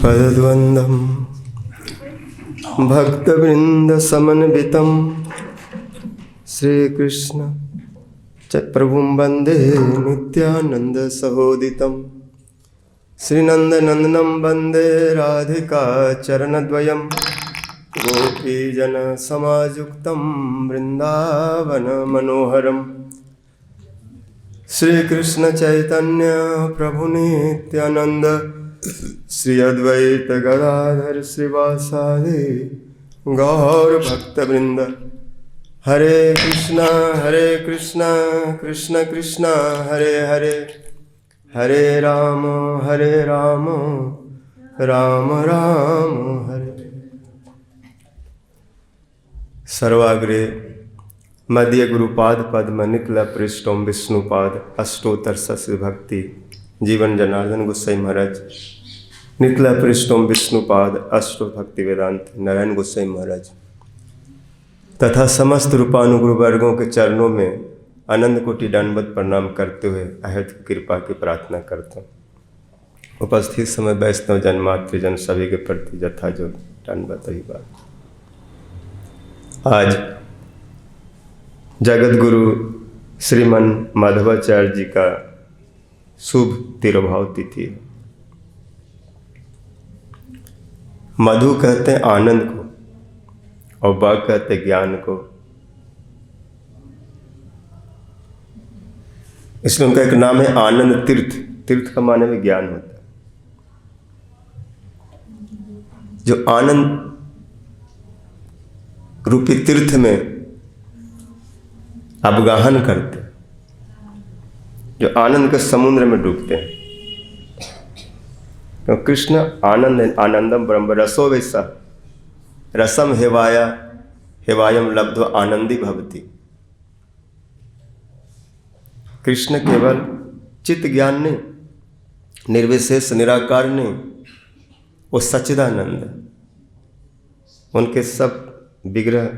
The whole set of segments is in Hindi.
पदद्वन्द्वं भक्तवृन्दसमन्वितं श्रीकृष्ण च प्रभुं वन्दे नित्यानन्दसहोदितं श्रीनन्दनन्दनं वन्दे राधिका चरणद्वयं गोपीजनसमायुक्तं वृन्दावनमनोहरम् श्रीकृष्ण चैतन्य प्रभु नित्यानंद श्री अद्वैत गदाधर श्रीवासादि गौर भक्तवृंद। हरे कृष्णा कृष्ण कृष्ण हरे हरे, हरे राम राम राम हरे। सर्वाग्रे मध्य गुरुपाद पद्म निकला पृष्ठों विष्णुपाद अष्टोत्तर सस्य भक्ति जीवन जनार्दन गोसाई महाराज। निकला पृष्ठों विष्णुपाद अष्टो भक्ति वेदांत नारायण गोसाई महाराज तथा समस्त रूपानुगुरु वर्गों के चरणों में अनंत कोटि दंडवत प्रणाम करते हुए अहद की कृपा की प्रार्थना करता हूँ। उपस्थित समय वैष्णव जन्मात्र जन सभी के प्रति यथा जो दंडवत ही बात। आज जगत गुरु श्रीमन माधवाचार्य जी का शुभ तिरुभाव तिथि है। मधु कहते हैं आनंद को और बा कहते हैं ज्ञान को, इसलिए उनका एक नाम है आनंद तीर्थ। तीर्थ का माने में ज्ञान होता है। जो आनंद रूपी तीर्थ में अवगाहन करते, जो आनंद के समुद्र में डूबते हैं। तो कृष्ण आनंद आनंदम ब्रह्म रसो वैसा रसम हेवाया हेवायम लब्ध्वा आनंदी भवति। कृष्ण केवल चित्त ज्ञान नहीं, निर्विशेष निराकार नहीं, वो सच्चिदानंद। उनके सब विग्रह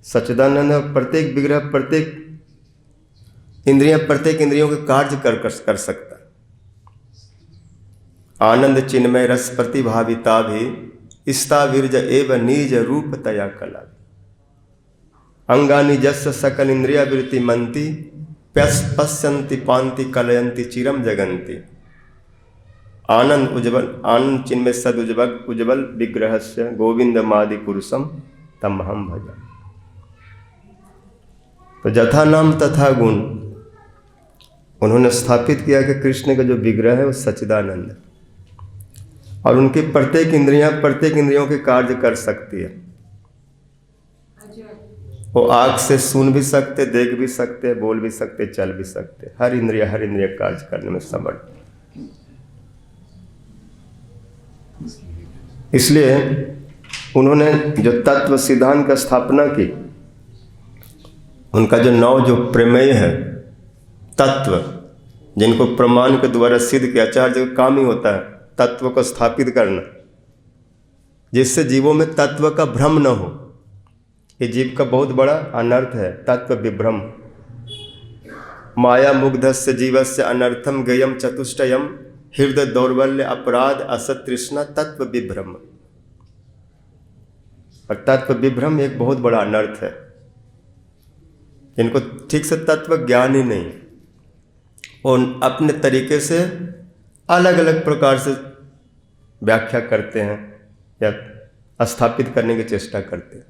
सच्चिदानंद, प्रत्येक विग्रह प्रत्येक इंद्रियों के कार्य कर सकता है। आनंद चिन्मय रस प्रतिभाविता भी स्ताविर्ज एव निज रूप तया कला। अंगानि जस्य सकल इंद्रिया वृत्ति मंति पश्यन्ति पांति कलयन्ति चिरम जगन्ति। आनंद उज्ज्वल आनंद चिन्मय सद उज्ज्वल विग्रहस्य गोविंदमादि पुरुषम तमहम भजा। तो जथा नाम तथा गुण उन्होंने स्थापित किया कि कृष्ण का जो विग्रह है वो सच्चिदानंद है और उनकी प्रत्येक इंद्रियों के कार्य कर सकती है। वो आँख से सुन भी सकते, देख भी सकते, बोल भी सकते, चल भी सकते। हर इंद्रिय कार्य करने में समर्थ। इसलिए उन्होंने जो तत्व सिद्धांत का स्थापना की, उनका जो जो प्रमेय है तत्व, जिनको प्रमाण के द्वारा सिद्ध किया। आचार्य का काम ही होता है तत्व को स्थापित करना, जिससे जीवों में तत्व का भ्रम न हो। ये जीव का बहुत बड़ा अनर्थ है, तत्व विभ्रम। माया मुग्धस्य जीवस्य अनर्थम गयम चतुष्टयम हृदय दौर्बल्य अपराध असत तृष्णा तत्व विभ्रम। और तत्व विभ्रम एक बहुत बड़ा अनर्थ है। जिनको ठीक से तत्व ज्ञान ही नहीं, वो अपने तरीके से अलग अलग प्रकार से व्याख्या करते हैं या स्थापित करने की चेष्टा करते हैं।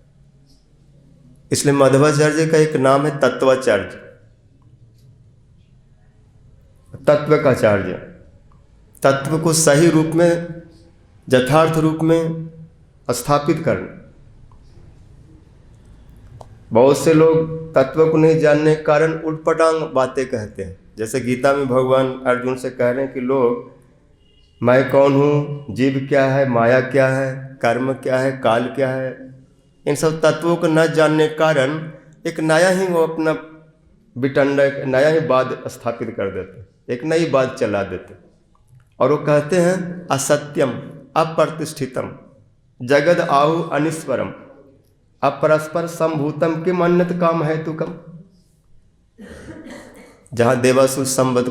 इसलिए माधवाचार्य का एक नाम है तत्वाचार्य, तत्व का आचार्य। तत्व को सही रूप में, यथार्थ रूप में स्थापित करना। बहुत से लोग तत्व को नहीं जानने के कारण उटपटांग बातें कहते हैं। जैसे गीता में भगवान अर्जुन से कह रहे हैं कि लोग मैं कौन हूँ, जीव क्या है, माया क्या है, कर्म क्या है, काल क्या है, इन सब तत्वों को न जानने के कारण एक नया ही वो अपना बिटंडा, एक नया ही बात स्थापित कर देते, एक नई बात चला देते। और वो कहते हैं असत्यम अप्रतिष्ठितम जगद आहु अनिस्वरम अपरस्पर संभूतम किम अन्यत काम हेतुकम। जहाँ देवासुर संपद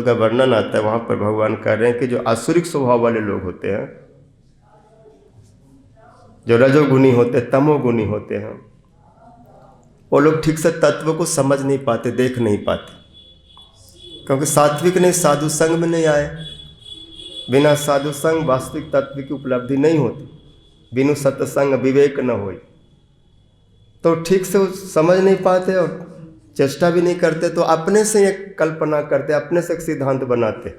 का वर्णन आता है, वहाँ पर भगवान कह रहे हैं कि जो आसुरिक स्वभाव वाले लोग होते हैं जो रजोगुणी होते, तमोगुणी होते हैं, वो लोग ठीक से तत्व को समझ नहीं पाते, देख नहीं पाते, क्योंकि सात्विक नहीं, साधु संग में नहीं आए। बिना साधु संग वास्तविक तत्व की उपलब्धि नहीं होती। बिनु सत्संग विवेक न होई, तो ठीक से वो समझ नहीं पाते और चेष्टा भी नहीं करते, तो अपने से एक कल्पना करते, अपने से एक सिद्धांत बनाते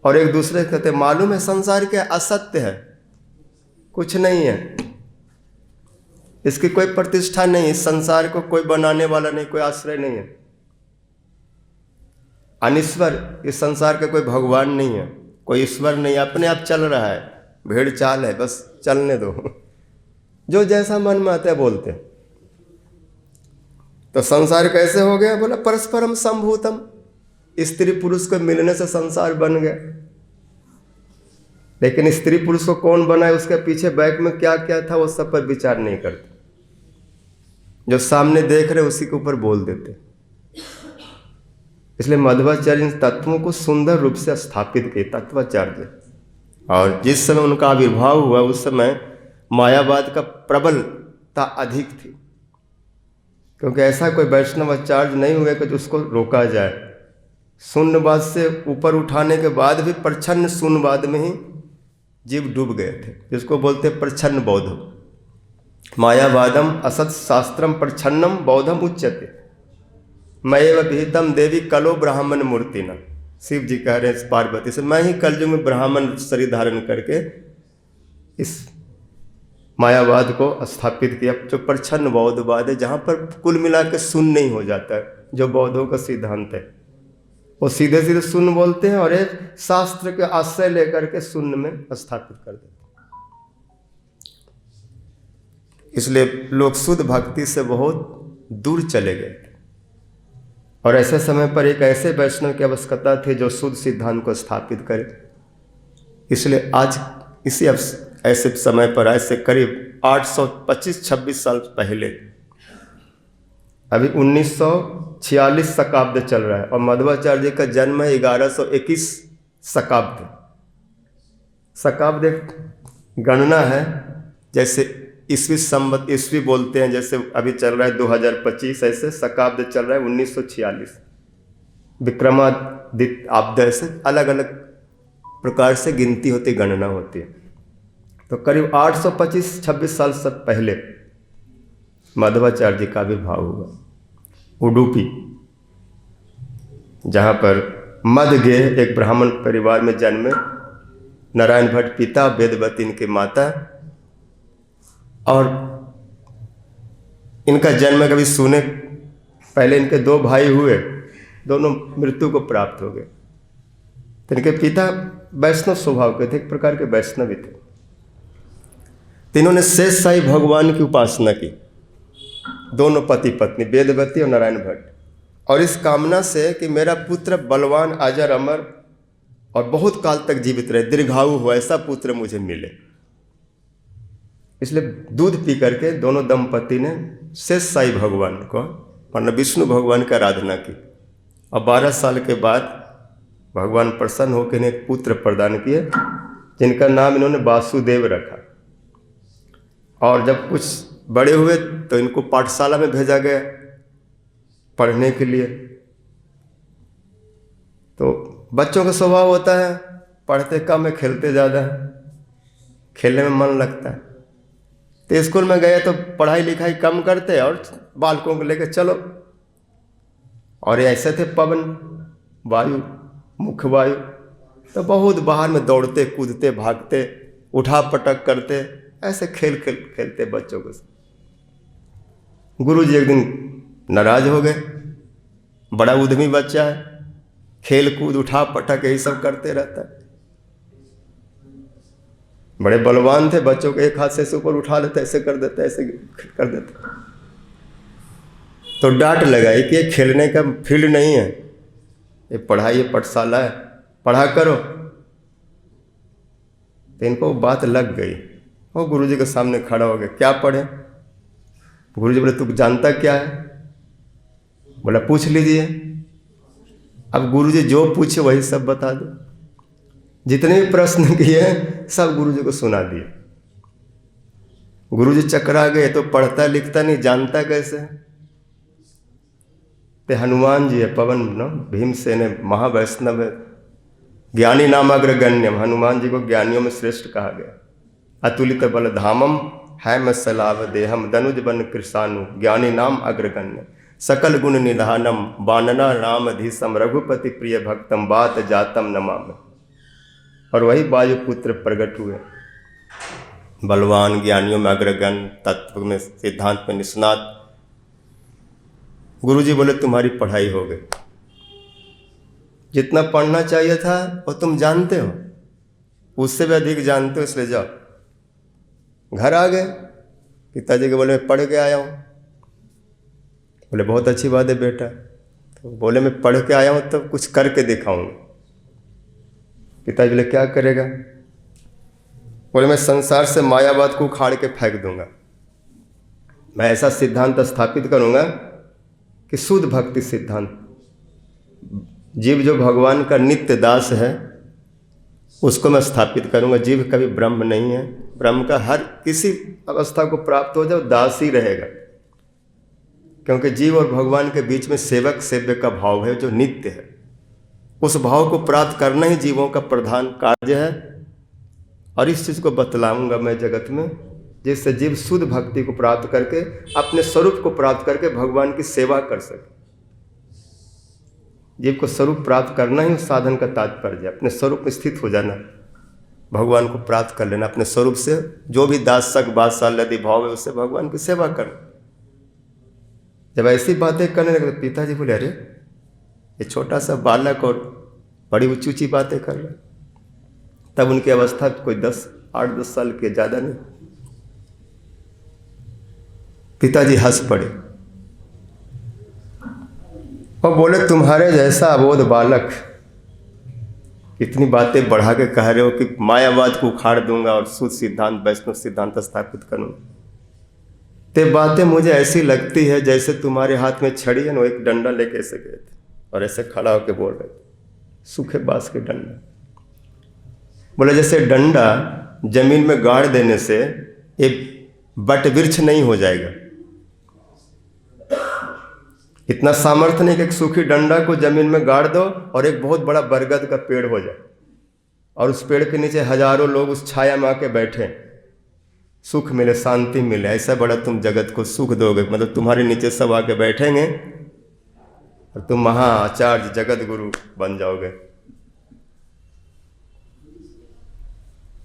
और एक दूसरे को कहते मालूम है संसार क्या असत्य है, कुछ नहीं है, इसकी कोई प्रतिष्ठा नहीं, इस संसार को कोई बनाने वाला नहीं, कोई आश्रय नहीं है, अनिश्वर, इस संसार का कोई भगवान नहीं है, कोई ईश्वर नहीं, अपने आप चल रहा है, भेड़ चाल है, बस चलने दो, जो जैसा मन में आता है बोलते। तो संसार कैसे हो गया? बोला परस्परम संभूतम, स्त्री पुरुष को मिलने से संसार बन गया। लेकिन स्त्री पुरुष को कौन बनाए, उसके पीछे बैक में क्या क्या था, वो सब पर विचार नहीं करते। जो सामने देख रहे उसी के ऊपर बोल देते। इसलिए मध्वाचार्य इन तत्वों को सुंदर रूप से स्थापित किए, तत्वाचार्य। और जिस समय उनका आविर्भाव हुआ उस समय मायावाद का प्रबलता अधिक थी, क्योंकि ऐसा कोई वैष्णवाचार्य नहीं हुए कि उसको रोका जाए। शून्यवाद से ऊपर उठाने के बाद भी प्रच्छन्न शून्यवाद में ही जीव डूब गए थे, जिसको बोलते प्रच्छन्न बौद्ध। मायावादम असत शास्त्रम प्रच्छन्नम बौद्धम उच्यते, मयेव विहितम देवी कलो ब्राह्मण मूर्तिना। शिव जी कह रहे हैं पार्वती से, मैं ही कलयुग में ब्राह्मण शरीर धारण करके इस मायावाद को स्थापित किया, जो प्रच्छन्न बौद्धवाद है, जहाँ पर कुल मिला के शून्य नहीं हो जाता है, जो बौद्धों का सिद्धांत है। वो सीधे सीधे शून्य बोलते हैं और एक शास्त्र के आश्रय लेकर के शून्य में स्थापित कर देते हैं। इसलिए लोग शुद्ध भक्ति से बहुत दूर चले गए थे, और ऐसे समय पर एक ऐसे वैष्णव की आवश्यकता थी जो शुद्ध सिद्धांत को स्थापित करे। इसलिए आज इसी ऐसे समय पर, ऐसे करीब 825-26 साल पहले, अभी 1946 शकाब्द चल रहा है और मध्वाचार्य जी का जन्म है 1121 शकाब्द। शकाब्द एक गणना है, जैसे ईस्वी संवत, ईस्वी बोलते हैं, जैसे अभी चल रहा है 2025, ऐसे शकाब्द चल रहा है 1946। विक्रमादित्य आब्द, ऐसे अलग अलग प्रकार से गिनती होती, गणना होती है। तो करीब 825-26 साल से पहले मध्वाचार्य जी का आविर्भाव हुआ उडुपी, जहाँ पर मध्यगेह एक ब्राह्मण परिवार में जन्मे। नारायण भट्ट पिता, वेदवती इनकी माता, और इनका जन्म कभी सुने, पहले इनके 2 भाई हुए, दोनों मृत्यु को प्राप्त हो गए। तो इनके पिता वैष्णव स्वभाव के थे, एक प्रकार के वैष्णव थे। तो इन्होंने शेष साई भगवान की उपासना की, दोनों पति पत्नी, वेदवती और नारायण भट्ट, और इस कामना से कि मेरा पुत्र बलवान, अजर, अमर और बहुत काल तक जीवित रहे, दीर्घायु हो, ऐसा पुत्र मुझे मिले। इसलिए दूध पी करके दोनों दंपति ने शेष साई भगवान को, मतलब विष्णु भगवान की आराधना की, और 12 साल के बाद भगवान प्रसन्न होकर इन्हें एक पुत्र प्रदान किए, जिनका नाम इन्होंने वासुदेव रखा। और जब कुछ बड़े हुए तो इनको पाठशाला में भेजा गया पढ़ने के लिए। तो बच्चों का स्वभाव होता है, पढ़ते कम है, खेलते ज़्यादा है, खेलने में मन लगता है। तो स्कूल में गए तो पढ़ाई लिखाई कम करते और बालकों को लेकर चलो। और ऐसे थे पवन, वायु, मुख्य वायु, तो बहुत बाहर में दौड़ते कूदते भागते, उठा पटक करते, ऐसे खेलते बच्चों को। गुरु जी एक दिन नाराज हो गए, बड़ा उद्यमी बच्चा है, खेल कूद उठा पटक यही सब करते रहता है। बड़े बलवान थे, बच्चों को एक हाथ से ऊपर उठा लेते, ऐसे कर देते, ऐसे कर देते। तो डांट लगाई कि ये खेलने का फील्ड नहीं है, ये पढ़ाई, ये पाठशाला है, पढ़ा करो। तो इनको बात लग गई, वो गुरुजी के सामने खड़ा हो गया, क्या पढ़े? गुरुजी बोले, तू जानता क्या है? बोला, पूछ लीजिए। अब गुरुजी जो पूछे वही सब बता दो। जितने भी प्रश्न किए सब गुरुजी को सुना दिए। गुरुजी चकरा गए तो पढ़ता लिखता नहीं, जानता कैसे? ते हनुमान जी है, पवन न भीमसेन है, महावैष्णव है, ज्ञानी नाम अग्रगण्यम, हनुमान जी को ज्ञानियों में श्रेष्ठ कहा गया। अतुलित बल धामम है मैं सलाव देहम, दनुज बन कृषाणु, ज्ञानी नाम अग्रगण्य, सकल गुण निधानम, बानना राम धीसम, रघुपति प्रिय भक्तम, बात जातम नमामि। और वही वायुपुत्र प्रकट हुए, बलवान, ज्ञानियों में अग्रगण्य, तत्व में सिद्धांत में निष्णात। गुरुजी बोले तुम्हारी पढ़ाई हो गई, जितना पढ़ना चाहिए था वो तुम जानते हो, उससे भी अधिक जानते हो, इसलिए जाओ। घर आ गए, पिताजी के बोले मैं पढ़ के आया हूँ। बोले बहुत अच्छी बात है बेटा। तो बोले मैं पढ़ के आया हूँ तब कुछ करके दिखाऊंगा। पिताजी बोले क्या करेगा? बोले मैं संसार से मायावाद को उखाड़ के फेंक दूंगा, मैं ऐसा सिद्धांत स्थापित करूंगा कि शुद्ध भक्ति सिद्धांत, जीव जो भगवान का नित्य दास है उसको मैं स्थापित करूंगा। जीव कभी ब्रह्म नहीं है, ब्रह्म का हर किसी अवस्था को प्राप्त हो जाए दास ही रहेगा, क्योंकि जीव और भगवान के बीच में सेवक सेव्य का भाव है जो नित्य है। उस भाव को प्राप्त करना ही जीवों का प्रधान कार्य है। और इस चीज़ को बतलाऊंगा मैं जगत में, जिससे जीव शुद्ध भक्ति को प्राप्त करके अपने स्वरूप को प्राप्त करके भगवान की सेवा कर सके। जीव को स्वरूप प्राप्त करना ही उस साधन का तात्पर्य है, अपने स्वरूप में स्थित हो जाना, भगवान को प्राप्त कर लेना अपने स्वरूप से। जो भी दासक बादशाह यदि भाव है उससे भगवान की सेवा करना। जब ऐसी बातें करने लगे तो पिताजी बोले अरे ये छोटा सा बालक और बड़ी ऊंची ऊंची बातें कर रहे। तब उनकी अवस्था कोई 8-10 साल की, ज़्यादा नहीं। पिताजी हंस पड़े और बोले तुम्हारे जैसा अबोध बालक इतनी बातें बढ़ा के कह रहे हो कि मायावाद को उखाड़ दूंगा और शुद्ध सिद्धांत वैष्णव सिद्धांत स्थापित करूंगा। ते बातें मुझे ऐसी लगती है जैसे तुम्हारे हाथ में छड़ी है ना, एक डंडा लेके ऐसे गए थे और ऐसे खड़ा होकर बोल रहे थे, सूखे बांस के डंडा। बोले जैसे डंडा जमीन में गाड़ देने से एक बट वृक्ष नहीं हो जाएगा, इतना सामर्थ्य नहीं कि एक सूखी डंडा को जमीन में गाड़ दो और एक बहुत बड़ा बरगद का पेड़ हो जाए और उस पेड़ के नीचे हजारों लोग उस छाया में आके बैठे, सुख मिले, शांति मिले। ऐसा बड़ा तुम जगत को सुख दोगे, मतलब तुम्हारे नीचे सब आके बैठेंगे और तुम महाआचार्य जगत गुरु बन जाओगे।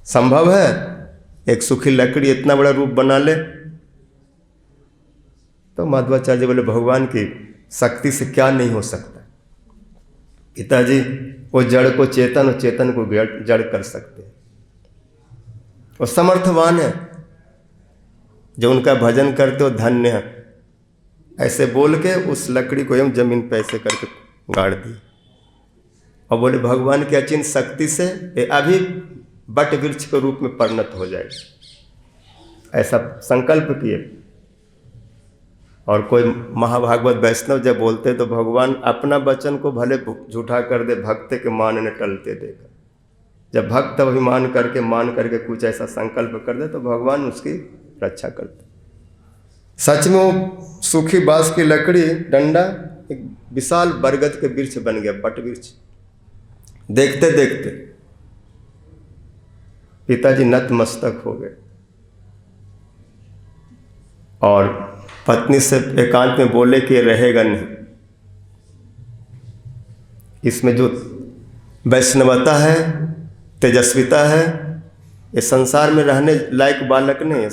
संभव है एक सूखी लकड़ी इतना बड़ा रूप बना ले? तो माधवाचार्य बोले भगवान की शक्ति से क्या नहीं हो सकता। पिताजी वो जड़ को चेतन और चेतन को जड़ कर सकते हैं, वो समर्थवान है। जो उनका भजन करते हो धन्य है। ऐसे बोल के उस लकड़ी को एवं जमीन पे ऐसे करके गाड़ दी और बोले भगवान की अचिंत शक्ति से ये अभी बट वृक्ष के रूप में परिणत हो जाएगा। ऐसा संकल्प किए। और कोई महाभागवत वैष्णव जब बोलते तो भगवान अपना वचन को भले झूठा कर दे, भक्त के मान ने टलते देखा। जब भक्त अभिमान करके मान करके कुछ ऐसा संकल्प कर दे तो भगवान उसकी रक्षा करते। सच में वो सूखी बांस की लकड़ी डंडा एक विशाल बरगद के वृक्ष बन गया, बट वृक्ष। देखते देखते पिताजी नतमस्तक हो गए और पत्नी से एकांत में बोले कि रहेगा नहीं। इसमें जो वैष्णवता है, तेजस्विता है, ये संसार में रहने लायक बालक नहीं है,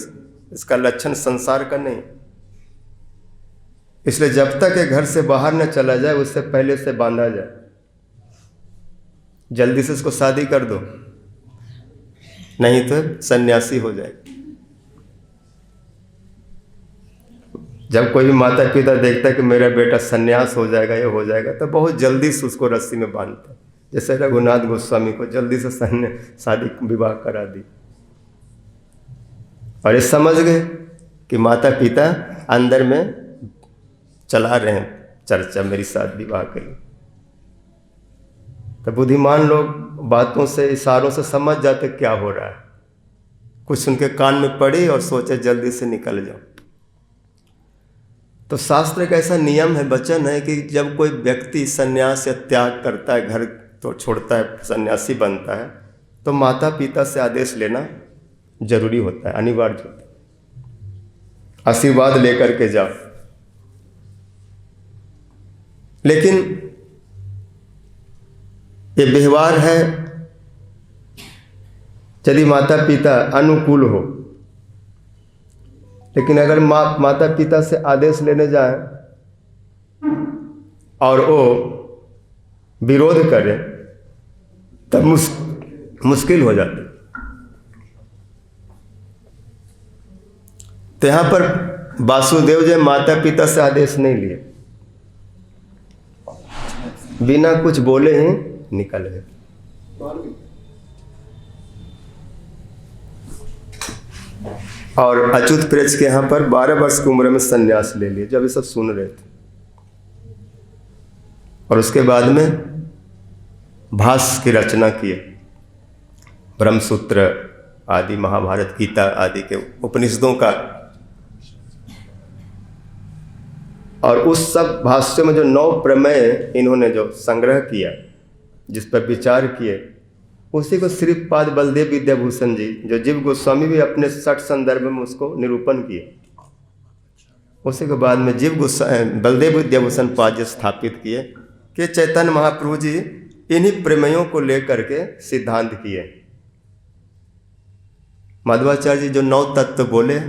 इसका लक्षण संसार का नहीं। इसलिए जब तक ये घर से बाहर न चला जाए उससे पहले से बांधा जाए। जल्दी से इसको शादी कर दो, नहीं तो सन्यासी हो जाएगा। जब कोई भी माता पिता देखता है कि मेरा बेटा सन्यास हो जाएगा, ये हो जाएगा, तो बहुत जल्दी से उसको रस्सी में बांधता है। जैसे रघुनाथ गोस्वामी को जल्दी से शादी विवाह करा दी और ये समझ गए कि माता पिता अंदर में चला रहे हैं चर्चा मेरी साथ विवाह के लिए। तो बुद्धिमान लोग बातों से, इशारों से समझ जाते क्या हो रहा है। कुछ उनके कान में पड़ी और सोचे जल्दी से निकल जाओ। तो शास्त्र का ऐसा नियम है, वचन है कि जब कोई व्यक्ति संन्यास या त्याग करता है, घर तो छोड़ता है, सन्यासी बनता है, तो माता पिता से आदेश लेना जरूरी होता है, अनिवार्य होता है। आशीर्वाद लेकर के जाओ। लेकिन ये व्यवहार है, यदि माता पिता अनुकूल हो, लेकिन अगर माता पिता से आदेश लेने जाए और वो विरोध करे तब मुश्किल हो जाती। तो यहाँ पर वासुदेव जी माता पिता से आदेश नहीं लिए, बिना कुछ बोले ही निकल गए। और अच्युत प्रेच के यहाँ पर 12 वर्ष की उम्र में संन्यास ले लिए, जब ये सब सुन रहे थे। और उसके बाद में भाष्य की रचना किए, ब्रह्मसूत्र आदि, महाभारत, गीता आदि के उपनिषदों का। और उस सब भाष्य में जो 9 प्रमेय इन्होंने जो संग्रह किया, जिस पर विचार किए, उसी को श्रीपाद बलदेव विद्याभूषण जी, जो जीव गोस्वामी भी अपने 60 संदर्भ में उसको निरूपण किए, उसी के बाद में बलदेव विद्याभूषण पाद जी स्थापित किए कि चैतन्य महाप्रभु जी इन्हीं प्रमेयों को लेकर के सिद्धांत किए। माधवाचार्य जी जो 9 तत्व बोले,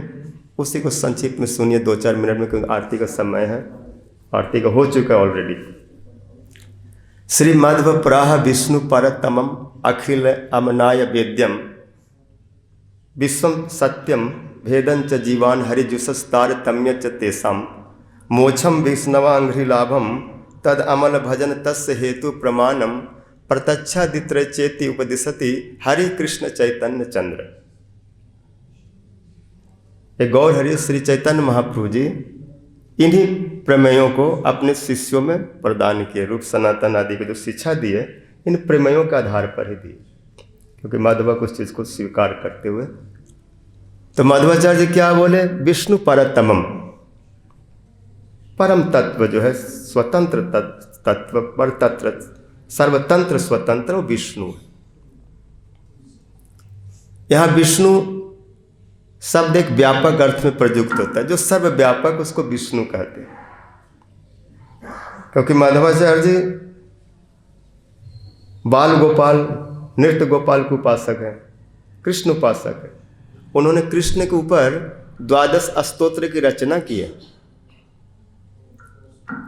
उसी को संक्षिप्त में सुनिए 2-4 मिनट में, क्योंकि आरती का समय है, आरती का हो चुका है ऑलरेडी। श्री माधव प्राह विष्णु परतमम अखिल अमनाय वेद्यम विश्वम सत्यम भेदं च जीवान हरिजुषस्तारतम्य च तेषाम मोक्षम विष्णवांघ्रि लाभम तद अमल भजन तस्य हेतु प्रमाणम प्रत्यक्षादित्र चेति उपदिशति हरि कृष्ण चैतन्य चंद्र। ये गौर हरि श्री चैतन्य महाप्रभु जी इन्हीं प्रमेयों को अपने शिष्यों में प्रदान किए। रूप सनातन आदि की जो शिक्षा दी है, इन प्रमेयों के आधार पर ही दी, क्योंकि माधवा कुछ चीज़ को स्वीकार करते हुए। तो माधवाचार्य जी क्या बोले? विष्णु परतमम, परम तत्व जो है, स्वतंत्र तत्व, पर तत्व, सर्वतंत्र स्वतंत्र विष्णु। यहाँ विष्णु शब्द एक व्यापक अर्थ में प्रयुक्त होता है, जो सर्वव्यापक उसको विष्णु कहते हैं। क्योंकि माधवाचार्य जी बाल गोपाल, नृत्य गोपाल के उपासक हैं, कृष्ण उपासक हैं। उन्होंने कृष्ण के ऊपर 12 स्तोत्र की रचना की है,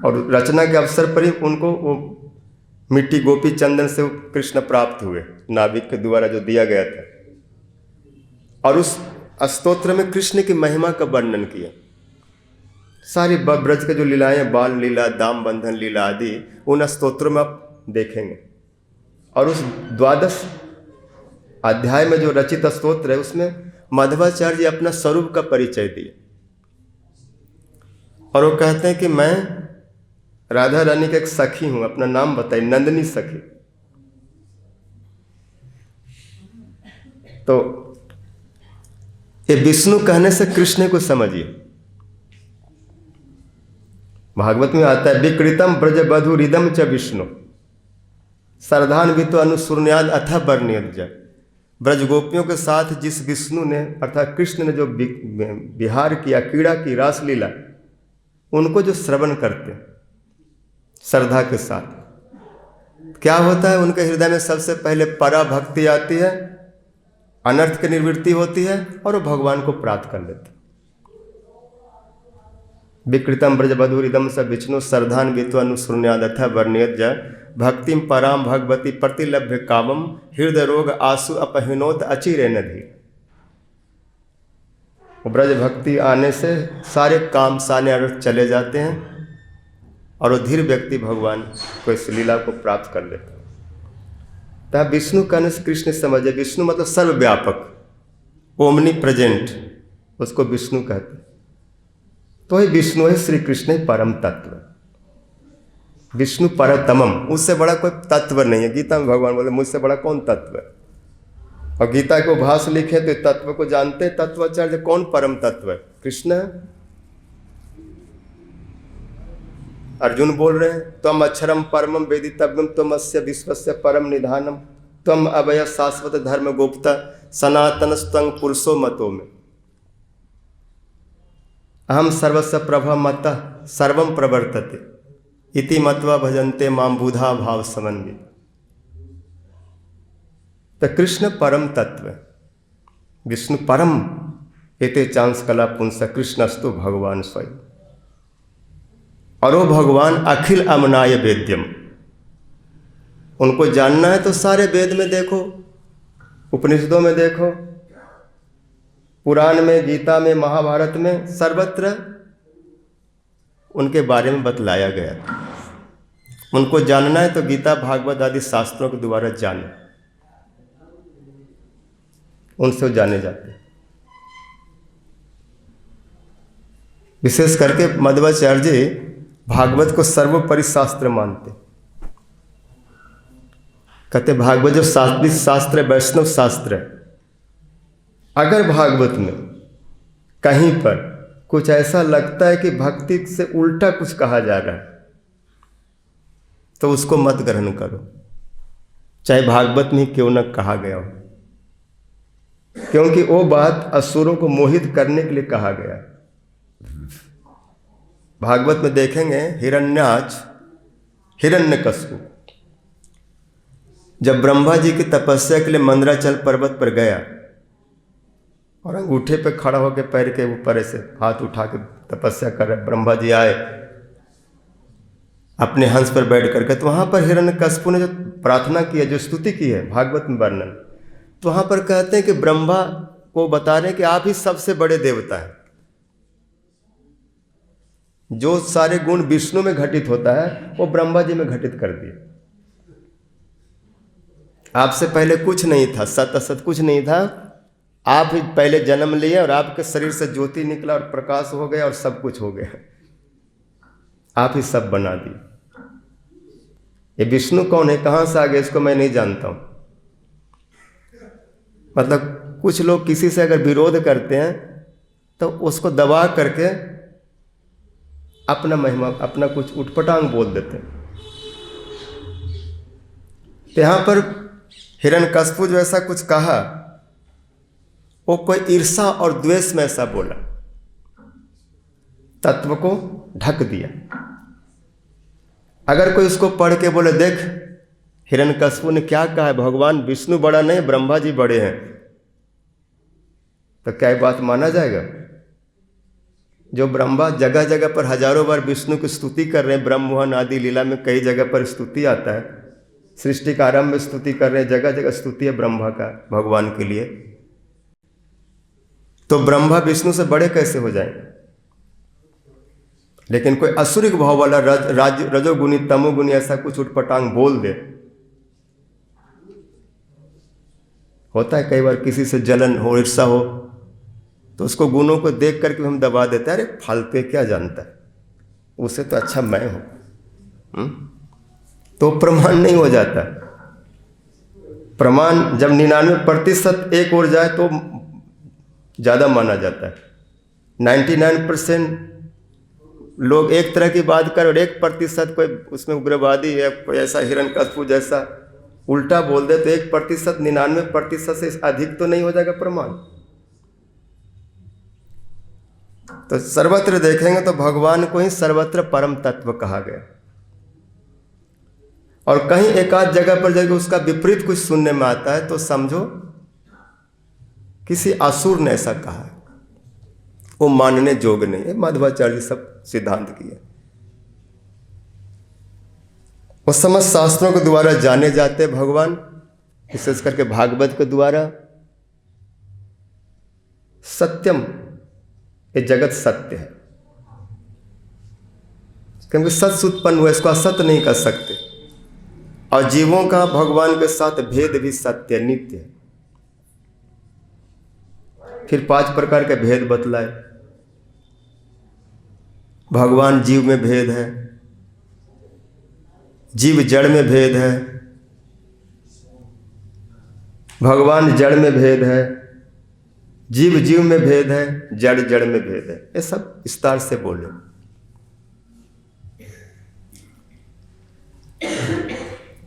और रचना के अवसर पर ही उनको वो मिट्टी गोपी चंदन से कृष्ण प्राप्त हुए, नाभिक के द्वारा जो दिया गया था। और उस स्तोत्र में कृष्ण की महिमा का वर्णन किया। सारी ब्रज के जो लीलाएं, बाल लीला, दाम बंधन लीला आदि, उन स्तोत्रों में आप देखेंगे। और उस 12 अध्याय में जो रचित स्तोत्र है, उसमें माधवाचार्य जी अपना स्वरूप का परिचय दिए। और वो कहते हैं कि मैं राधा रानी का एक सखी हूं। अपना नाम बताइए, नंदिनी सखी। तो ये विष्णु कहने से कृष्ण को समझिए। भागवत में आता है, विकृतम ब्रज बधु रिदम च विष्णु सरधान भी तो अनुसूर्ण्याद अथ वर्ण्यत ज। ब्रज गोपियों के साथ जिस विष्णु ने, अर्थात कृष्ण ने जो विहार किया, क्रीड़ा की, रासलीला, उनको जो श्रवण करते श्रद्धा के साथ, क्या होता है? उनके हृदय में सबसे पहले परा भक्ति आती है, अनर्थ की निवृत्ति होती है, और वो भगवान को प्राप्त कर लेते। विकृतम ब्रज बधुरिदम स विष्णु सरधान वित्व अनुसूर्ण्यादथ वर्ण्यत ज भक्तिम पराम भगवती प्रतिलभ्य कामम हृदय रोग आसु अपहिनोत अचिरे नधी। ब्रज भक्ति आने से सारे काम, सारे अर्थ चले जाते हैं, और वो धीर व्यक्ति भगवान को इस लीला को प्राप्त कर लेता है। तब विष्णु कहने से कृष्ण समझे, विष्णु मतलब सर्वव्यापक, ओमनी प्रेजेंट, उसको विष्णु कहते हैं। तो ही विष्णु है, श्री कृष्ण है परम तत्व, विष्णु परतमम। उससे बड़ा कोई तत्व नहीं है। गीता में भगवान बोले, मुझसे बड़ा कौन तत्व है? और गीता के भाष्य लिखे तो तत्व को जानते हैं। तत्वाचार्य कौन परम तत्व है? कृष्ण है। अर्जुन बोल रहे हैं त्वम अक्षरम परमम वेदितव्यम त्वमस्य विश्वस्य परम निधानम त्वम अभय शाश्वत धर्म गुप्ता सनातन स्तंग पुरुषो मतो में अहम सर्वस्य प्रभा मतः सर्वम प्रवर्तते इति मत्वा भजन्ते माम बुधा भाव समन्वित। तो कृष्ण परम तत्व, विष्णु परम एते चांस कला पुंस कृष्णस्तु भगवान स्वयं। और वो भगवान अखिल अमनाय वेद्यम। उनको जानना है तो सारे वेद में देखो, उपनिषदों में देखो, पुराण में, गीता में, महाभारत में, सर्वत्र उनके बारे में बतलाया गया। उनको जानना है तो गीता, भागवत आदि शास्त्रों के द्वारा जाने, उनसे जाने जाते हैं। विशेष करके मध्वाचार्य जी भागवत को सर्वोपरि शास्त्र मानते। कहते भागवत जो सात्विक शास्त्र है, वैष्णव शास्त्र है, अगर भागवत में कहीं पर कुछ ऐसा लगता है कि भक्ति से उल्टा कुछ कहा जा रहा है तो उसको मत ग्रहण करो, चाहे भागवत में क्यों न कहा गया हो, क्योंकि वो बात असुरों को मोहित करने के लिए कहा गया। भागवत में देखेंगे हिरण्याक्ष, हिरण्यकश्यप जब ब्रह्मा जी की तपस्या के लिए मंदराचल पर्वत पर गया और अंगूठे पे खड़ा होकर पैर के ऊपर ऐसे हाथ उठा के तपस्या कर रहे, ब्रह्मा जी आए अपने हंस पर बैठ करके, तो वहां पर हिरण्यकश्यप ने जो प्रार्थना की है, जो स्तुति की है भागवत में वर्णन, तो वहां पर कहते हैं कि ब्रह्मा को बता रहे हैं कि आप ही सबसे बड़े देवता हैं। जो सारे गुण विष्णु में घटित होता है वो ब्रह्मा जी में घटित कर दिए। आपसे पहले कुछ नहीं था, सत असत कुछ नहीं था, आप ही पहले जन्म लिए और आपके शरीर से ज्योति निकला और प्रकाश हो गया और सब कुछ हो गया, आप ही सब बना दिए। ये विष्णु कौन है, कहां से आ गए, इसको मैं नहीं जानता हूं। मतलब कुछ लोग किसी से अगर विरोध करते हैं तो उसको दबा करके अपना महिमा, अपना कुछ उटपटांग बोल देते हैं। तो यहां पर हिरण्यकश्यप जो ऐसा कुछ कहा, वो कोई ईर्षा और द्वेष में ऐसा बोला, तत्व को ढक दिया। अगर कोई उसको पढ़ के बोले देख हिरण्यकश्यप ने क्या कहा है, भगवान विष्णु बड़ा नहीं ब्रह्मा जी बड़े हैं, तो क्या बात माना जाएगा? जो ब्रह्मा जगह जगह पर हजारों बार विष्णु की स्तुति कर रहे हैं, ब्रह्मोहन आदि लीला में कई जगह पर स्तुति आता है, सृष्टि का आरंभ में स्तुति कर रहे हैं, जगह जगह स्तुति है ब्रह्मा का भगवान के लिए, तो ब्रह्मा विष्णु से बड़े कैसे हो जाएंगे? लेकिन कोई असुरिक भाव वाला रजोगुनी तमोगुनी ऐसा कुछ उटपटांग बोल दे, होता है कई बार किसी से जलन हो, ईर्षा हो, तो उसको गुणों को देख करके हम दबा देते हैं, अरे फालतू क्या जानता है, उसे तो अच्छा मैं हूं। तो प्रमाण नहीं हो जाता। प्रमाण जब 99% एक ओर जाए तो ज़्यादा माना जाता है। 99% लोग एक तरह की बात कर और 1% कोई उसमें उग्रवादी है, कोई ऐसा हिरण्यकश्यप जैसा उल्टा बोल दे, तो 1% 99% से अधिक तो नहीं हो जाएगा प्रमाण। तो सर्वत्र देखेंगे तो भगवान को ही सर्वत्र परम तत्व कहा गया, और कहीं एक आध जगह पर जब उसका विपरीत कुछ सुनने में आता है तो समझो किसी असुर ने ऐसा कहा है, वो मानने योग्य नहीं है। मध्वाचार्य सब सिद्धांत किए, वो समस्त शास्त्रों के द्वारा जाने जाते भगवान, विशेष करके भागवत के द्वारा। सत्यम, ये जगत सत्य है, क्योंकि सत्य उत्पन्न हुआ, इसको असत्य नहीं कर सकते। और जीवों का भगवान के साथ भेद भी सत्य नित्य है। फिर 5 प्रकार के भेद बतलाए। भगवान जीव में भेद है, जीव जड़ में भेद है, भगवान जड़ में भेद है, जीव जीव में भेद है, जड़ जड़ में भेद है। ये सब विस्तार से बोले।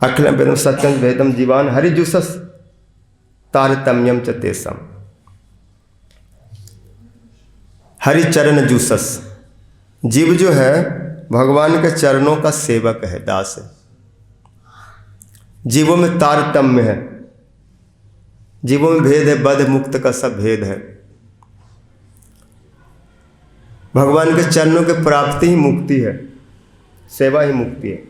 अखिलम वेदम सत्यम भेदम जीवान हरिजुषस तारतम्यम च तेषां। हरिचरण जूसस, जीव जो है भगवान के चरणों का सेवक है, दास है। जीवों में तारतम्य है, जीवों में भेद है, बद्ध मुक्त का सब भेद है। भगवान के चरणों की प्राप्ति ही मुक्ति है, सेवा ही मुक्ति है।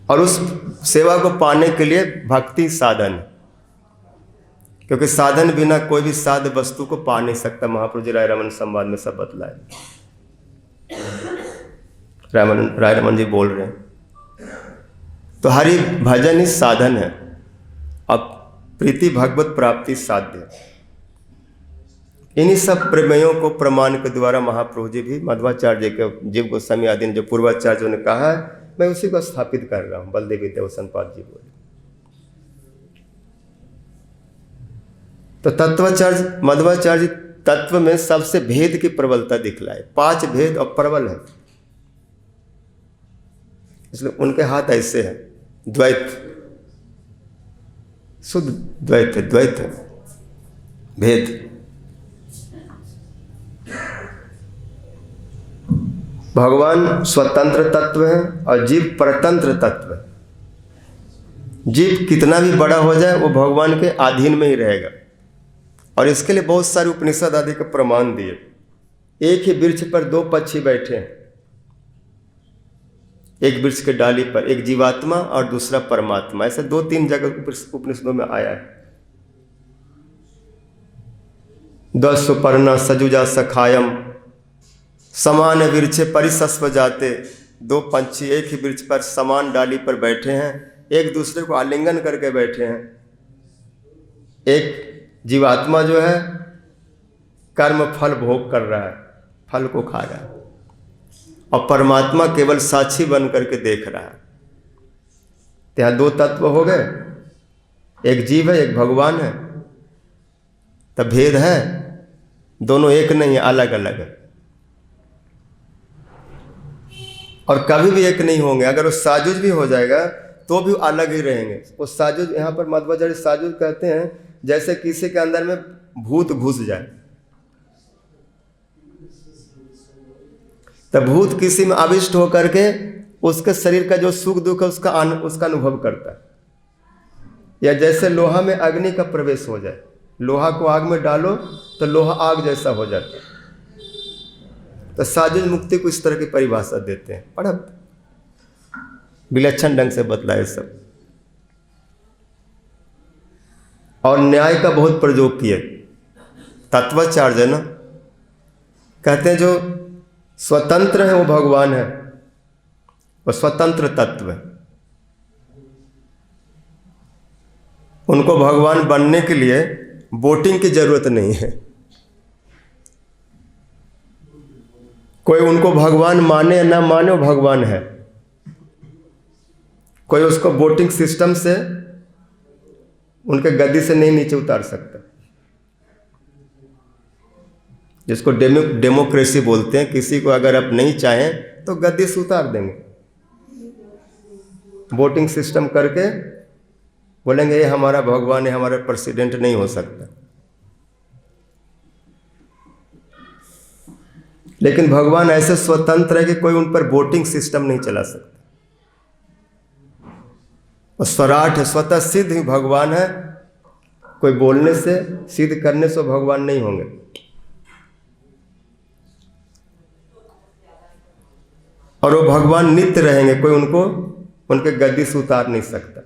और उस सेवा को पाने के लिए भक्ति साधन है, क्योंकि साधन बिना कोई भी साध्य वस्तु को पा नहीं सकता। महाप्रभु जी राय रमन संवाद में सब बतलाए। राय रमन जी बोल रहे हैं। तो हरि भजन ही साधन है, अब प्रीति भगवत प्राप्ति साध्य है। इन्हीं सब प्रमेयों को प्रमाण के द्वारा महाप्रभु जी भी मध्वाचार्य के, जीव गोस्वामी आदि ने जो पूर्वाचार्यों ने कहा है, मैं उसी को स्थापित कर रहा हूँ। बलदेव देवसन पाद जी बोले। तो तत्वाचार्य मध्वाचार्य तत्व में सबसे भेद की प्रबलता दिखलाए। 5 भेद और प्रबल है, इसलिए उनके हाथ ऐसे हैं। द्वैत, शुद्ध द्वैत है, द्वैत है, भेद। भगवान स्वतंत्र तत्व है और जीव परतंत्र तत्व है। जीव कितना भी बड़ा हो जाए वो भगवान के अधीन में ही रहेगा। और इसके लिए बहुत सारे उपनिषद आदि के प्रमाण दिए। एक ही वृक्ष पर 2 पक्षी बैठे हैं, एक वृक्ष के डाली पर, एक जीवात्मा और दूसरा परमात्मा। ऐसे 2-3 जगह उपनिषदों में आया है। 10 सुपर्णा सजुजा सखायम समान वृक्षे परिसस्व जाते। 2 पंछी एक ही वृक्ष पर समान डाली पर बैठे हैं, एक दूसरे को आलिंगन करके बैठे हैं। एक जीवात्मा जो है कर्म फल भोग कर रहा है, फल को खा रहा है, और परमात्मा केवल साक्षी बन करके देख रहा है। तो यहाँ 2 तत्व हो गए, एक जीव है, एक भगवान है। तब भेद है, दोनों एक नहीं है, अलग अलग है। और कभी भी एक नहीं होंगे। अगर वो साजुज भी हो जाएगा तो भी अलग ही रहेंगे। वो साजुज, यहाँ पर मध्वाचार्य साजुज कहते हैं जैसे किसी के अंदर में भूत घुस जाए। तब भूत किसी में आविष्ट होकर के उसके शरीर का जो सुख दुख है उसका अनुभव करता है। या जैसे लोहा में अग्नि का प्रवेश हो जाए, लोहा को आग में डालो तो लोहा आग जैसा हो जाता है। तो साजुज मुक्ति को इस तरह की परिभाषा देते हैं। बड़ा विलक्षण ढंग से बतलाए सब। और न्याय का बहुत प्रयोग किए। तत्वाचार्य ना कहते हैं जो स्वतंत्र है वो भगवान है, वो स्वतंत्र तत्व है। उनको भगवान बनने के लिए वोटिंग की जरूरत नहीं है। कोई उनको भगवान माने या ना माने, वो भगवान है। कोई उसको वोटिंग सिस्टम से उनके गद्दी से नहीं नीचे उतार सकता, जिसको डेमोक्रेसी बोलते हैं। किसी को अगर आप नहीं चाहें तो गद्दी से उतार देंगे, वोटिंग सिस्टम करके बोलेंगे ये हमारा भगवान है, हमारा प्रेसिडेंट नहीं हो सकता। लेकिन भगवान ऐसे स्वतंत्र है कि कोई उन पर वोटिंग सिस्टम नहीं चला सकता। और स्वराट है, स्वतः सिद्ध ही भगवान है। कोई बोलने से, सिद्ध करने से भगवान नहीं होंगे। और वो भगवान नित्य रहेंगे, कोई उनको उनके गद्दी से उतार नहीं सकता।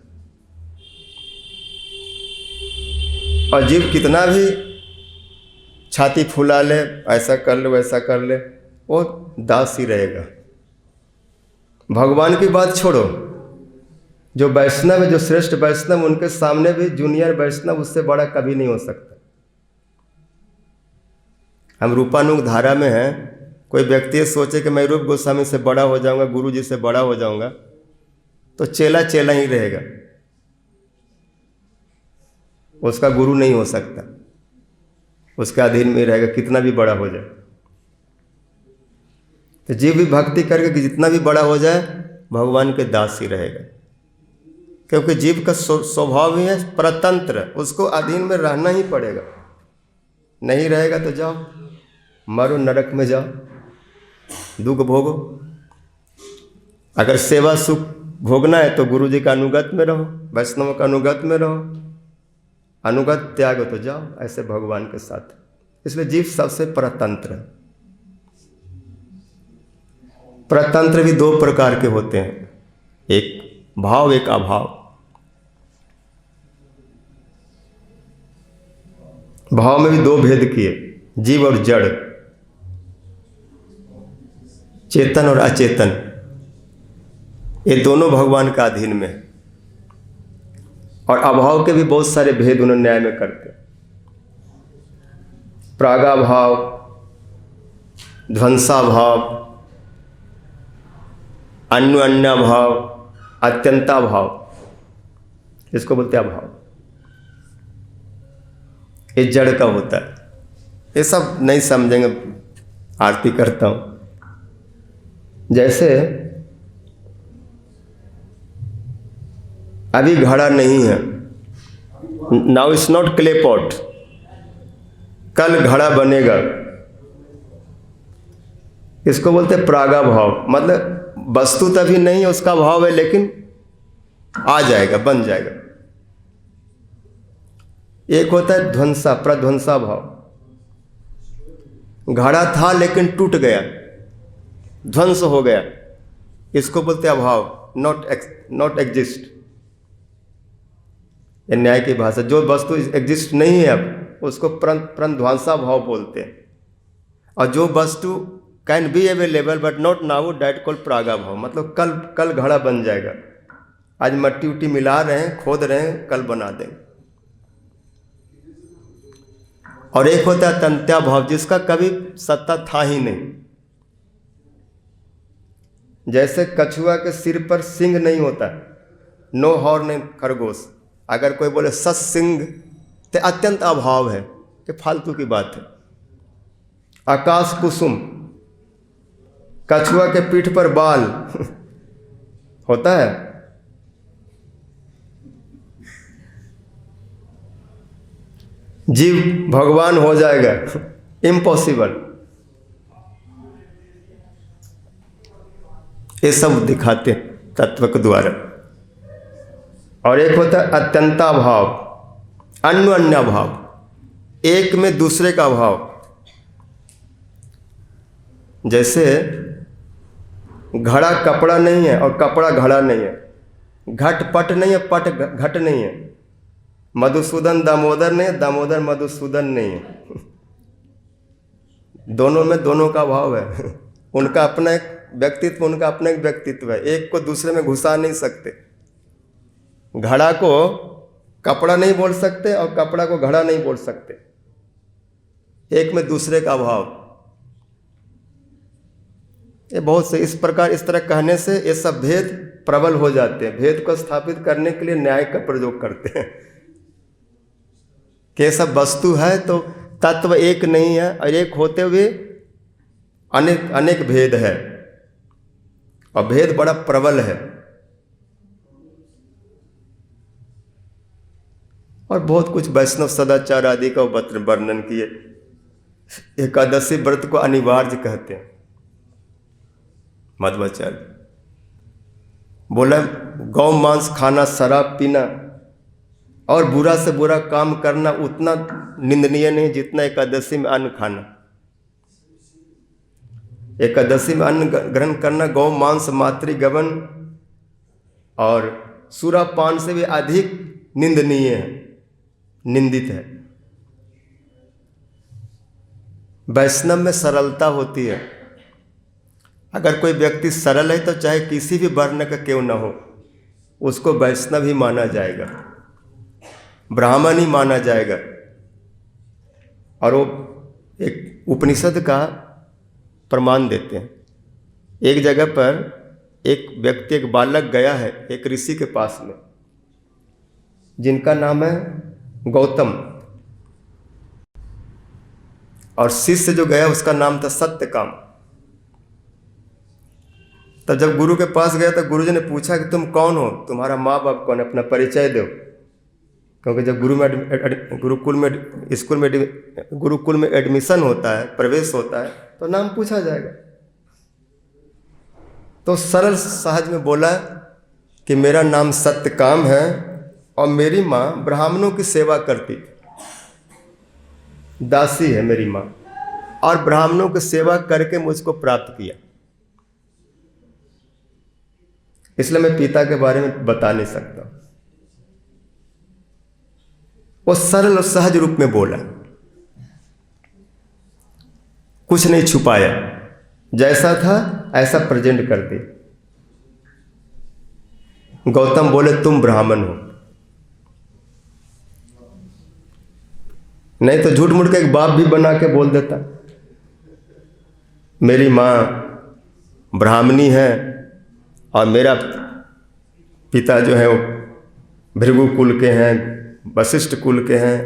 और जीव कितना भी छाती फुला ले, ऐसा कर ले वैसा कर ले, वो दास ही रहेगा। भगवान की बात छोड़ो, जो वैष्णव है, जो श्रेष्ठ वैष्णव, उनके सामने भी जूनियर वैष्णव उससे बड़ा कभी नहीं हो सकता। हम रूपानुग धारा में हैं। कोई व्यक्ति सोचे कि मैं रूप गोस्वामी से बड़ा हो जाऊंगा, गुरु जी से बड़ा हो जाऊंगा, तो चेला चेला ही रहेगा। उसका गुरु नहीं हो सकता, उसके अधीन में रहेगा कितना भी बड़ा हो जाए। तो जीव भी भक्ति करके कि जितना भी बड़ा हो जाए भगवान के दास ही रहेगा, क्योंकि जीव का स्वभाव ही है परतंत्र, उसको अधीन में रहना ही पड़ेगा। नहीं रहेगा तो जाओ मरो, नरक में जाओ, दुख भोगो। अगर सेवा सुख भोगना है तो गुरु जी का अनुगत में रहो, वैष्णव का अनुगत में रहो, अनुगत त्याग तो जाओ ऐसे भगवान के साथ। इसलिए जीव सबसे परतंत्र है। परतंत्र भी दो प्रकार के होते हैं, एक भाव एक अभाव। भाव में भी दो भेद किए, जीव और जड़, चेतन और अचेतन, ये दोनों भगवान का अधीन में है। और अभाव के भी बहुत सारे भेद उन्होंने न्याय में करते, प्रागाभाव, ध्वंसाभाव, अन्योन्याभाव, अत्यंताभाव, इसको बोलते हैं अभाव। ये जड़ का होता है, ये सब नहीं समझेंगे, आरती करता हूं। जैसे अभी घड़ा नहीं है, now it's not clay pot, कल घड़ा बनेगा, इसको बोलते हैं प्रागाभाव। मतलब वस्तु तभी नहीं है, उसका भाव है, लेकिन आ जाएगा, बन जाएगा। एक होता है ध्वंसा, प्रध्वंसा भाव, घड़ा था लेकिन टूट गया, ध्वंस हो गया, इसको बोलते हैं अभाव, नॉट एग्जिस्ट। ये न्याय की भाषा, जो वस्तु एग्जिस्ट नहीं है अब उसको प्रध्वंसा भाव बोलते हैं। और जो वस्तु can be available but not now, that called प्रागा भाव। मतलब कल घड़ा बन जाएगा, आज मट्टी उट्टी मिला रहे हैं, खोद रहे हैं, कल बना देंगे। और एक होता है तंत्या भाव, जिसका कभी सत्ता था ही नहीं। जैसे कछुआ के सिर पर सिंग नहीं होता, नो हॉर्न खरगोश, अगर कोई बोले सत्सिंग तो अत्यंत अभाव है, ये फालतू की बात है। आकाश कुसुम, कछुआ के पीठ पर बाल होता है, जीव भगवान हो जाएगा, इम्पॉसिबल। ये सब दिखाते हैं तत्व के द्वारा। और एक होता है अत्यंता भाव, अन्य भाव, एक में दूसरे का भाव। जैसे घड़ा कपड़ा नहीं है और कपड़ा घड़ा नहीं है, घट पट नहीं है, पट घट नहीं है, मधुसूदन दामोदर नहीं है, दामोदर मधुसूदन नहीं है। दोनों में दोनों का भाव है, उनका अपना एक व्यक्तित्व, उनका अपना एक व्यक्तित्व है, एक को दूसरे में घुसा नहीं सकते। घड़ा को कपड़ा नहीं बोल सकते और कपड़ा को घड़ा नहीं बोल सकते, एक में दूसरे का भाव। ये बहुत से इस प्रकार, इस तरह कहने से ये सब भेद प्रबल हो जाते हैं। भेद को स्थापित करने के लिए न्याय का प्रयोग करते हैं कि सब वस्तु है तो तत्व एक नहीं है, और एक होते हुए अनेक अनेक भेद है, और भेद बड़ा प्रबल है। और बहुत कुछ वैष्णव सदाचार आदि का वर्णन किए। एकादशी व्रत को अनिवार्य कहते हैं मध्वाचार्य। बोला गौ मांस खाना, शराब पीना और बुरा से बुरा काम करना उतना निंदनीय नहीं जितना एकादशी में अन्न खाना। एकादशी में अन्न ग्रहण करना गौ मांस, मातृ गवन और सुरापान से भी अधिक निंदनीय है, निंदित है। वैष्णव में सरलता होती है। अगर कोई व्यक्ति सरल है तो चाहे किसी भी वर्ण का क्यों न हो, उसको वैष्णव ही माना जाएगा, ब्राह्मण ही माना जाएगा। और वो एक उपनिषद का प्रमाण देते हैं। एक जगह पर एक व्यक्ति, एक बालक गया है एक ऋषि के पास में, जिनका नाम है गौतम, और शिष्य जो गया उसका नाम था सत्यकाम। तब जब गुरु के पास गया तो गुरुजी ने पूछा कि तुम कौन हो, तुम्हारा माँ बाप कौन है, अपना परिचय दो। क्योंकि जब गुरुकुल में एडमिशन होता है, प्रवेश होता है, तो नाम पूछा जाएगा। तो सरल सहज में बोला कि मेरा नाम सत्यकाम है और मेरी माँ ब्राह्मणों की सेवा करती थी, दासी है मेरी माँ, और ब्राह्मणों की सेवा करके मुझको प्राप्त किया, इसलिए मैं पिता के बारे में बता नहीं सकता। वो सरल और सहज रूप में बोला, कुछ नहीं छुपाया, जैसा था ऐसा प्रेजेंट कर दे। गौतम बोले तुम ब्राह्मण हो, नहीं तो झूठ मूठ के एक बाप भी बना के बोल देता, मेरी माँ ब्राह्मणी है और मेरा पिता जो है वो भृगु कुल के हैं, वशिष्ठ कुल के हैं,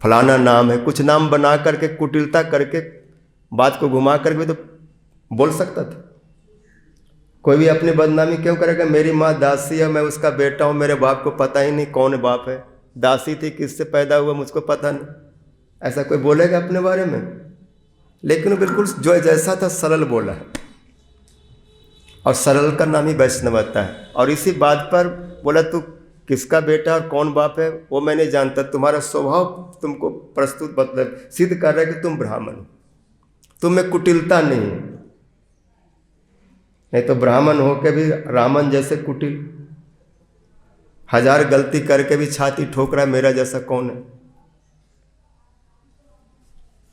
फलाना नाम है, कुछ नाम बना करके कुटिलता करके बात को घुमा करके तो बोल सकता था। कोई भी अपनी बदनामी क्यों करेगा, मेरी माँ दासी है, मैं उसका बेटा हूँ, मेरे बाप को पता ही नहीं कौन बाप है, दासी थी किससे पैदा हुआ मुझको पता नहीं, ऐसा कोई बोलेगा अपने बारे में? लेकिन बिल्कुल जो जैसा था सरल बोला है, और सरल का नाम ही वैष्णवता है। और इसी बात पर बोला तू किसका बेटा और कौन बाप है वो मैं नहीं जानता, तुम्हारा स्वभाव तुमको प्रस्तुत मतलब सिद्ध कर रहा है कि तुम ब्राह्मण हो, तुम में कुटिलता नहीं है। नहीं तो ब्राह्मण हो के भी रामन जैसे कुटिल, हजार गलती करके भी छाती ठोक रहा है मेरा जैसा कौन है,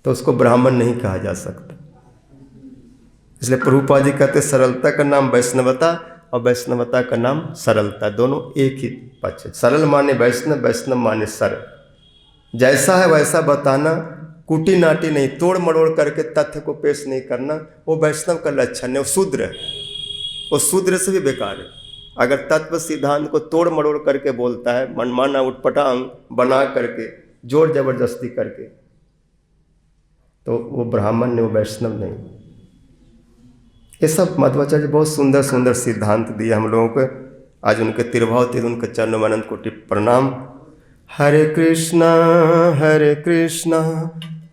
तो उसको ब्राह्मण नहीं कहा जा सकता। इसलिए प्रभुपाद जी कहते सरलता का नाम वैष्णवता और वैष्णवता का नाम सरलता, दोनों एक ही पक्ष है। सरल माने वैष्णव, वैष्णव माने सरल। जैसा है वैसा बताना, कुटी नाटी नहीं, तोड़ मड़ोड़ करके तथ्य को पेश नहीं करना, वो वैष्णव का लक्षण है। वो शूद्र है, वो शूद्र से भी बेकार है। अगर तत्व सिद्धांत को तोड़ मड़ोड़ करके बोलता है, मनमाना उटपटांग बना करके, जोर जबरदस्ती करके, तो वो ब्राह्मण नहीं, वो वैष्णव नहीं। ये सब मध्वाचार्य बहुत सुंदर सुंदर सिद्धांत दिए हम लोगों को। आज उनके तिरुभाव तिर उनके चरणों में अनंत कोटि प्रणाम। हरे कृष्णा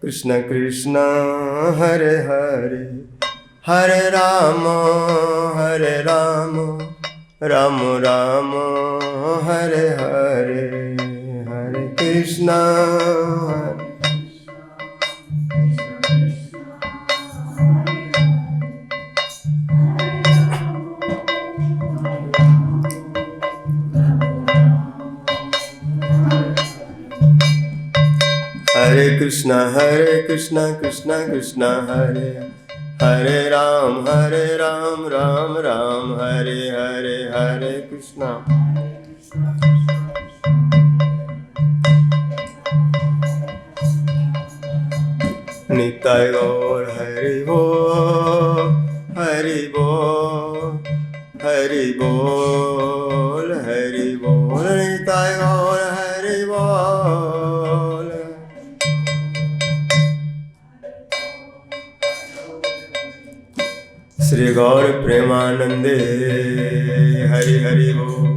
कृष्ण कृष्ण हरे हरे, हरे राम राम राम हरे हरे, हरे कृष्णा हरे कृष्णा कृष्ण कृष्ण हरे हरे, राम राम राम हरे हरे, हरे कृष्णा। निताय गौर हरि बोल, हरि बोल, हरि बोल, हरि बोल, निताय गौर हरि बोल। श्री गौर प्रेमानंदे हरि हरि बोल।